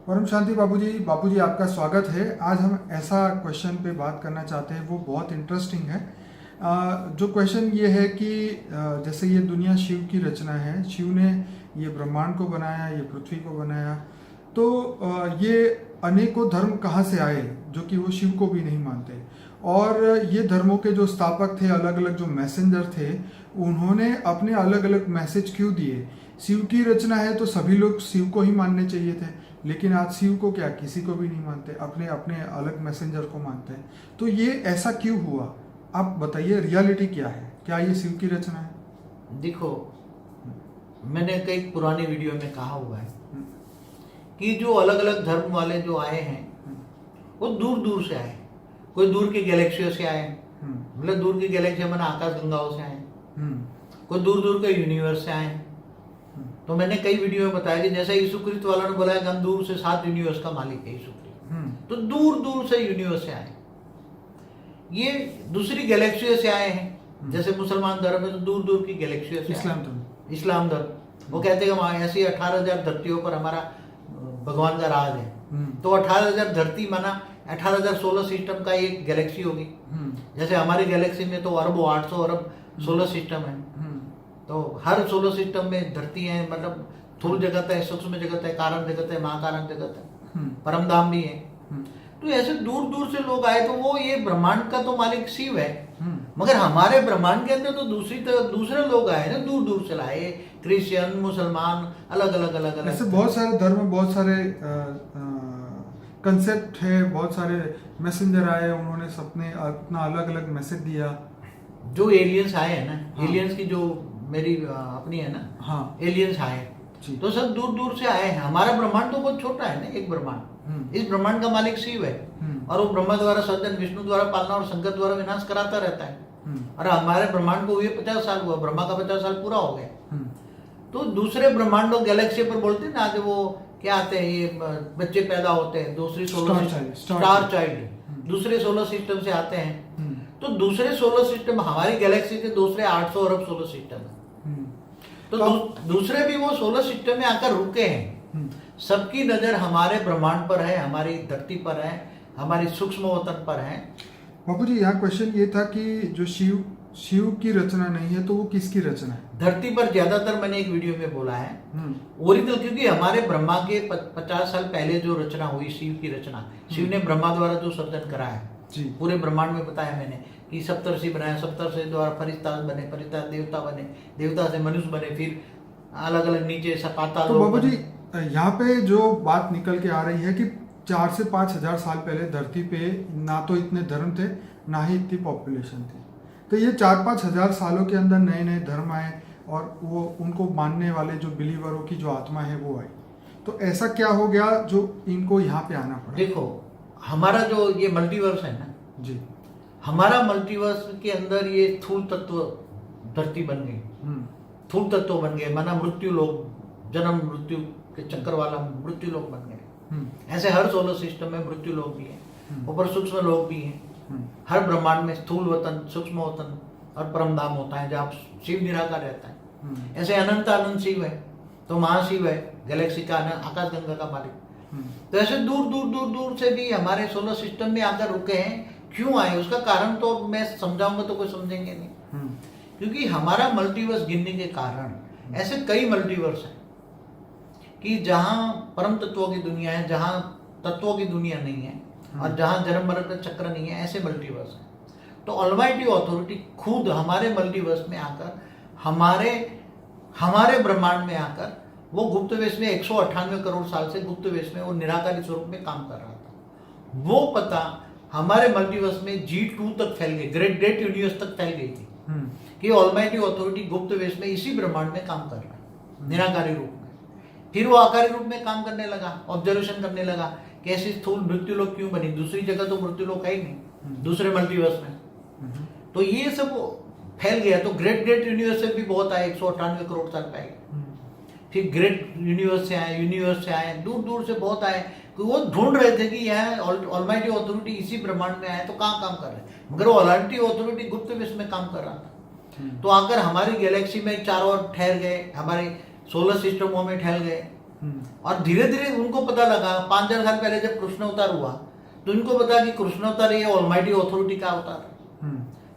परम शांति बाबूजी आपका स्वागत है। आज हम ऐसा क्वेश्चन पे बात करना चाहते हैं, वो बहुत इंटरेस्टिंग है। जो क्वेश्चन ये है कि जैसे ये दुनिया शिव की रचना है, शिव ने ये ब्रह्मांड को बनाया, ये पृथ्वी को बनाया, तो ये अनेकों धर्म कहाँ से आए जो कि वो शिव को भी नहीं मानते। और ये धर्मों के जो स्थापक थे, अलग अलग जो मैसेंजर थे, उन्होंने अपने अलग अलग मैसेज क्यों दिए। शिव की रचना है तो सभी लोग शिव को ही मानने चाहिए थे, लेकिन आज शिव को क्या किसी को भी नहीं मानते, अपने अपने अलग मैसेंजर को मानते हैं। तो ये ऐसा क्यों हुआ, आप बताइए, रियलिटी क्या है, क्या ये शिव की रचना है? देखो, मैंने कई पुरानी वीडियो में कहा हुआ है कि जो अलग अलग धर्म वाले जो आए हैं वो दूर दूर से आए। कोई दूर की गैलेक्सियों से आए, मतलब दूर की गैलेक्सी मैंने आकाश गंगाओं से आए, कोई दूर दूर के यूनिवर्स से आए। तो मैंने कई वीडियो में बताया कि जैसे यीशुक्रिस्त वाला ने बोला है कि हम दूर से 7 यूनिवर्स का मालिक है यीशुक्रिस्त, तो दूर दूर से यूनिवर्स से आए। ये दूसरी गैलेक्सियों से आए हैं। जैसे मुसलमान धर्म है तो दूर दूर की गैलेक्सियों से, इस्लाम धर्म वो कहते हैं कि ऐसी 18,000 धरतियों पर हमारा भगवान का राज है। तो 18,000 धरती माना 18,000 सोलर सिस्टम का एक गैलेक्सी होगी। जैसे हमारी गैलेक्सी में तो अरबों 800 अरब सोलर सिस्टम है, तो हर सोलर सिस्टम में धरती है, मतलब स्थूल जगत है, सूक्ष्म जगत है, कारण जगत है, महाकारण जगत है, परमधाम भी है। तो ऐसे दूर दूर से लोग आए, तो वो ये ब्रह्मांड का तो मालिक शिव है, मगर हमारे ब्रह्मांड के अंदर तो दूसरे लोग आए ना, दूर दूर से लाए, क्रिश्चियन, मुसलमान, अलग अलग ऐसे बहुत सारे धर्म, बहुत सारे कंसेप्ट है, बहुत सारे मैसेंजर आए, उन्होंने सबने अपना अलग अलग मैसेज दिया। जो एलियंस आए हैं ना, एलियंस की जो मेरी अपनी है ना, हाँ, एलियंस आए तो सब दूर दूर से आए हैं। हमारा ब्रह्मांड तो बहुत छोटा है ना, एक ब्रह्मांड। इस ब्रह्मांड का मालिक शिव है, और वो ब्रह्मा द्वारा सर्जन, विष्णु द्वारा पालना और शंकर द्वारा विनाश कराता रहता है। और हमारे ब्रह्मांड को हुए 50 साल हुआ, ब्रह्मा का 50 साल पूरा हो गया। तो दूसरे ब्रह्मांडों गैलेक्सी पर बोलते हैं ना, जो वो क्या आते हैं, ये बच्चे पैदा होते हैं दूसरी सोलर स्टार चाइल्ड, दूसरे सोलर सिस्टम से आते हैं। तो दूसरे सोलर सिस्टम हमारी गैलेक्सी के दूसरे 800 अरब सोलर सिस्टम है। तो दूसरे भी वो सोलर सिस्टम में आकर रुके हैं। सबकी नजर हमारे ब्रह्मांड पर है, हमारी धरती पर है, हमारी सूक्ष्म वतन पर है। बाबूजी, यहाँ क्वेश्चन ये था कि जो शिव की रचना नहीं है तो वो किसकी रचना है? धरती पर ज्यादातर मैंने एक वीडियो में बोला है ओरिजिनल, क्योंकि हमारे ब्रह्मा के 50 साल पहले जो रचना हुई शिव की रचना, शिव ने ब्रह्मा द्वारा जो सर्जन करा है, पूरे ब्रह्मांड में बताया मैंने कि सप्तर्षि बनाया, सप्तर्षि द्वारा फरिश्ता बने, फरिश्ता देवता बने, देवता से मनुष्य बने, फिर अलग अलग नीचे पाताल। तो बाबूजी, यहाँ पे जो बात निकल के आ रही है कि 4 से 5 हजार साल पहले धरती पे ना तो इतने धर्म थे, ना ही इतनी पॉपुलेशन थी। तो ये 4-5 हजार सालों के अंदर नए नए धर्म आए, और वो उनको मानने वाले जो बिलीवरों की जो आत्मा है वो आई। तो ऐसा क्या हो गया जो इनको यहाँ पे आना पड़ा? देखो, हमारा जो ये मल्टीवर्स है ना जी, हमारा मल्टीवर्स के अंदर ये स्थूल तत्व धरती बन गई, स्थूल तत्व बन गए, माना मृत्यु लोग, जन्म मृत्यु के चक्कर वाला मृत्यु लोग बन गए। ऐसे हर सोलर सिस्टम में मृत्यु लोग भी हैं, ऊपर सूक्ष्म लोग भी हैं। हर ब्रह्मांड में स्थूल वतन, सूक्ष्म वतन और परमधाम होता है जहाँ शिव निराकार रहता है। ऐसे अनंत अनंत शिव है, तो महाशिव है, गैलेक्सी का आकाश गंगा का मालिक। तो ऐसे दूर दूर दूर दूर से भी हमारे सोलर सिस्टम में आकर रुके हैं। क्यों आए, उसका कारण तो मैं समझाऊंगा तो कोई समझेंगे नहीं। क्योंकि हमारा मल्टीवर्स गिनने के कारण ऐसे कई मल्टीवर्स हैं कि जहां परम तत्वों की दुनिया है, जहां तत्वों की दुनिया नहीं है, और जहां जन्म मरण का चक्र नहीं है, ऐसे मल्टीवर्स हैं। तो ऑलमाइटी अथॉरिटी खुद हमारे मल्टीवर्स में आकर, हमारे ब्रह्मांड में आकर, वो गुप्त वेश में 198 करोड़ साल से गुप्त वेश में वो निराकारी स्वरूप में काम कर रहा था। वो पता हमारे मल्टीवर्स में G2 तक फैल गई, ग्रेट यूनिवर्स तक फैल गई थी कि ऑलमाइटी अथॉरिटी गुप्त वेश में इसी ब्रह्मांड में काम कर रहा है निराकारी रूप में। फिर वो आकारी रूप में काम करने लगा, ऑब्जर्वेशन करने लगा कि ऐसी स्थूल मृत्यु लोक क्यों बनी, दूसरी जगह तो मृत्यु लोक है ही नहीं, दूसरे मल्टीवर्स में। तो ये सब फैल गया। तो ग्रेट यूनिवर्स से भी बहुत आए, 198 करोड़ साल पहले। फिर ग्रेट यूनिवर्स से आए, दूर दूर से बहुत आए। वो ढूंढ रहे थे कि यह ऑलमाइटी अथॉरिटी इसी ब्रह्मांड में आए तो कहाँ काम कर रहे हैं, मगर वो ऑलमाइटी अथॉरिटी गुप्त विश्व में काम कर रहा था। तो आकर हमारी गैलेक्सी में चारों ओर ठहर गए, हमारे सोलर सिस्टमों में ठहर गए, और धीरे धीरे उनको पता लगा 5000 साल पहले जब कृष्ण अवतार हुआ तो इनको पता कि कृष्ण अवतार ये ऑलमाइटी अथॉरिटी का अवतार।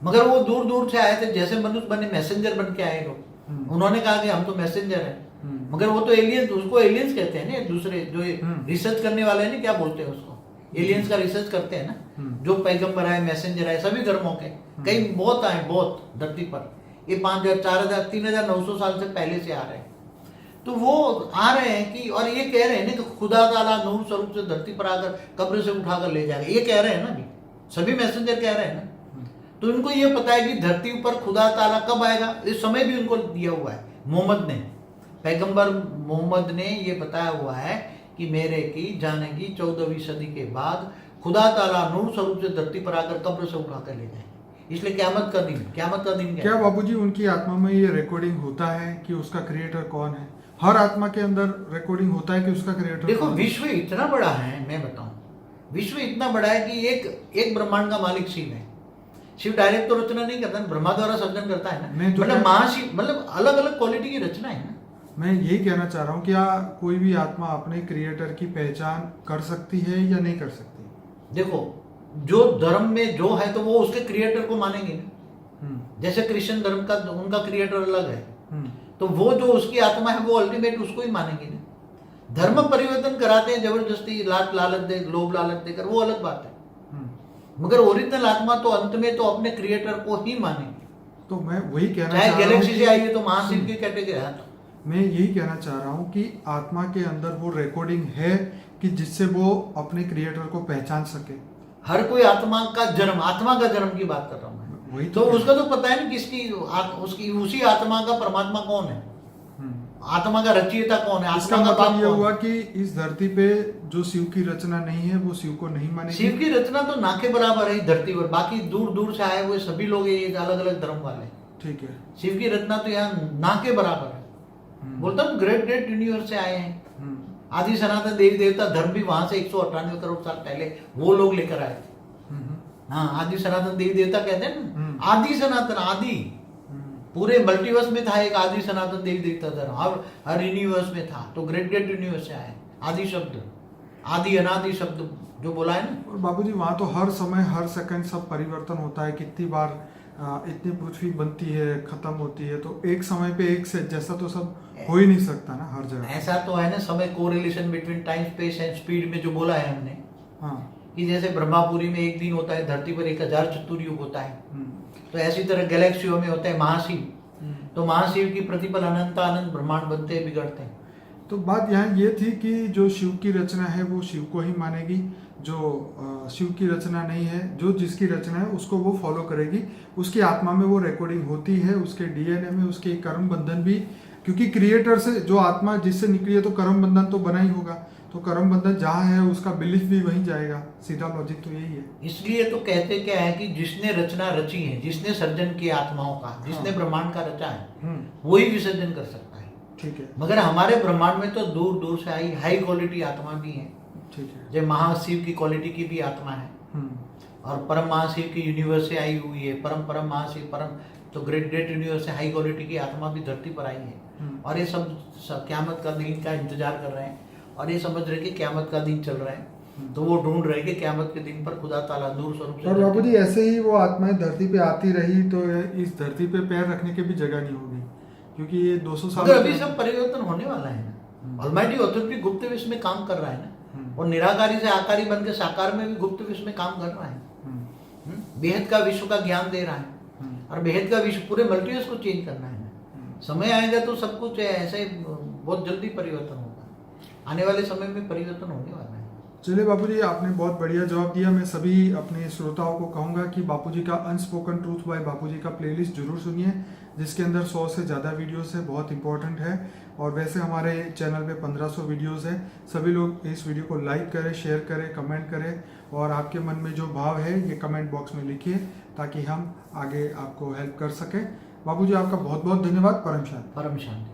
मगर वो दूर दूर से आए थे, जैसे मनुष्य बने मैसेंजर बन के आए लोग। उन्होंने कहा कि हम तो मैसेंजर हैं, मगर वो तो एलियंस, उसको एलियंस कहते हैं ना, दूसरे जो रिसर्च करने वाले हैं ना, क्या बोलते हैं उसको, एलियंस का रिसर्च करते हैं ना, जो पैगंबर आए, मैसेंजर आए, सभी धर्मों के, कई बहुत आए, बहुत धरती पर, ये 5000, 4000, 3900 साल से पहले से आ रहे हैं। तो वो आ रहे हैं कि, और ये कह रहे हैं ना कि खुदा ताला नूर स्वरूप से धरती पर आकर कब्र से उठाकर ले जाएगा, ये कह रहे हैं ना, भी सभी मैसेंजर कह रहे हैं ना। तो इनको ये पता है कि धरती पर खुदा ताला कब आएगा, इस समय भी उनको दिया हुआ है। मोहम्मद ने, पैगंबर मोहम्मद ने ये बताया हुआ है कि मेरे की जाने की 14वीं सदी के बाद खुदा ताला नूर स्वरूप से धरती पर आकर कब्र से उठाकर ले जाएगा। इसलिए क़यामत का दिन क्या बाबूजी उनकी आत्मा में ये रिकॉर्डिंग होता है कि उसका क्रिएटर कौन है? हर आत्मा के अंदर रिकॉर्डिंग होता है कि उसका क्रिएटर देखो, विश्व इतना बड़ा है, मैं बताऊं, विश्व इतना बड़ा है कि एक ब्रह्मांड का मालिक शिव है। शिव डायरेक्ट तो रचना नहीं करता, ब्रह्मा द्वारा सर्जन करता है ना, मतलब महाशिव, मतलब अलग अलग क्वालिटी की रचना है ना। मैं यही कहना चाह रहा हूँ, क्या कोई भी आत्मा अपने क्रिएटर की पहचान कर सकती है या नहीं कर सकती? देखो, जो धर्म में जो है तो वो उसके क्रिएटर को मानेंगे ना। जैसे क्रिश्चियन धर्म का उनका क्रिएटर अलग है, तो वो जो उसकी आत्मा है वो अल्टीमेट उसको ही मानेंगे ना। धर्म परिवर्तन कराते हैं जबरदस्ती, लोभ लालच देकर, वो अलग बात है, मगर ओरिजिनल आत्मा तो अंत में तो अपने क्रिएटर को ही मानेंगे। तो मैं वही कहना चाहे चाह रहा हूँ, गैलेक्सी से आई है तो महाशिव की कैटेगरी है। तो मैं यही कहना चाह रहा हूँ कि आत्मा के अंदर वो रिकॉर्डिंग है कि जिससे वो अपने क्रिएटर को पहचान सके। हर कोई आत्मा का जन्म की बात कर रहा हूँ मैं। वही तो उसका तो पता है ना किसकी, उसकी उसी आत्मा का परमात्मा कौन है, आत्मा का रचयिता कौन है। इसका मतलब ये हुआ कि इस धरती पे जो शिव की रचना नहीं है वो शिव को नहीं मानेगी। शिव की रचना तो ना के बराबर है धरती पर, बाकी दूर दूर से आए हुए सभी लोग ये अलग अलग धर्म वाले। ठीक है, शिव की रचना तो यहाँ ना के बराबर है। बोलता हूँ ग्रेट यूनिवर्स से आए हैं। आदि सनातन देवी देवता धर्म भी वहां से 198 करोड़ साल पहले वो लोग लेकर आए थे। हाँ, आदि सनातन देवी देवता कहते हैं ना, आदि सनातन, आदि पूरे मल्टीवर्स में था एक आदि सनातन देवी देवता धर्म, हर यूनिवर्स में था। तो ग्रेट यूनिवर्स से आए। आदि शब्द, आदि अनादि शब्द जो बोला है ना। और बाबूजी वहाँ तो हर समय हर सेकंड सब परिवर्तन होता है, कितनी बार इतनी पृथ्वी बनती है, खत्म होती है, तो एक समय पे एक से जैसा तो सब हो ही नहीं सकता ना हर जगह। ऐसा तो है ना, समय correlation between time space and speed में जो बोला है हमने। हाँ, कि जैसे ब्रह्मापुरी में एक दिन होता है, धरती पर 1000 चतुर्युग होता है, तो ऐसी तरह गैलेक्सियों में होता है महाशिव। तो महाशिव की प्रतिपल अनंत अनंत ब्रह्मांड बनते हैं, बिगड़ते हैं। तो बात यहाँ ये थी कि जो शिव की रचना है वो शिव को ही मानेगी, जो शिव की रचना नहीं है, जो जिसकी रचना है उसको वो फॉलो करेगी। उसकी आत्मा में वो रिकॉर्डिंग होती है, उसके डीएनए में उसके कर्म बंधन भी, क्योंकि क्रिएटर से जो आत्मा जिससे निकली है तो कर्म बंधन तो बना ही होगा, तो कर्म बंधन जहाँ है उसका बिलीफ भी वहीं जाएगा। सीधा लॉजिक तो यही है। इसलिए तो कहते क्या है कि जिसने रचना रची है, जिसने सर्जन किया आत्माओं का, जिसने ब्रह्मांड का रचा है, वही विसर्जन कर सकता है। ठीक है, मगर हमारे ब्रह्मांड में तो दूर दूर से आई हाई क्वालिटी आत्मा भी है। ठीक है, जो महाशिव की क्वालिटी की भी आत्मा है, और परम महाशिव की यूनिवर्स से आई हुई है। परम महाशिव, परम तो ग्रेट यूनिवर्स से हाई क्वालिटी की आत्मा भी धरती पर आई है। और ये सब क़यामत का दिन का इंतजार कर रहे हैं, और ये समझ रहे कि क़यामत का दिन चल रहा है, तो वो ढूंढ रहे कि क़यामत के दिन पर खुदा ताला नूर स्वरूप से। और बाबूजी ऐसे ही वो आत्माएं धरती पे आती रही तो इस धरती पे पैर रखने की भी जगह नहीं होगी, क्योंकि ये 200 साल अभी सब परिवर्तन होने वाला है ना। ऑलमाइटी अथॉरिटी गुप्त विश्व में काम कर रहा है ना, और निराकारी से आकारी बन के साकार में भी गुप्त विश्व में काम कर रहा है। बेहद का विश्व का ज्ञान दे रहा है, और बेहद का विश्व पूरे मल्टीवर्स को चेंज करना है। समय आएगा तो सब कुछ ऐसे बहुत जल्दी परिवर्तन होगा। आने वाले समय में परिवर्तन होने वाला है। चलिए बापूजी, आपने बहुत बढ़िया जवाब दिया। मैं सभी अपने श्रोताओं को कहूँगा कि बापूजी का अनस्पोकन ट्रूथ बाय बापूजी का प्लेलिस्ट जरूर सुनिए, जिसके अंदर 100 से ज़्यादा वीडियोस है, बहुत इंपॉर्टेंट है। और वैसे हमारे चैनल पे 1500 वीडियोस हैं। सभी लोग इस वीडियो को लाइक करें, शेयर करें, कमेंट करें, और आपके मन में जो भाव है ये कमेंट बॉक्स में लिखिए, ताकि हम आगे आपको हेल्प कर सकें। बाबूजी, आपका बहुत बहुत धन्यवाद। परम शांति। परम शांति।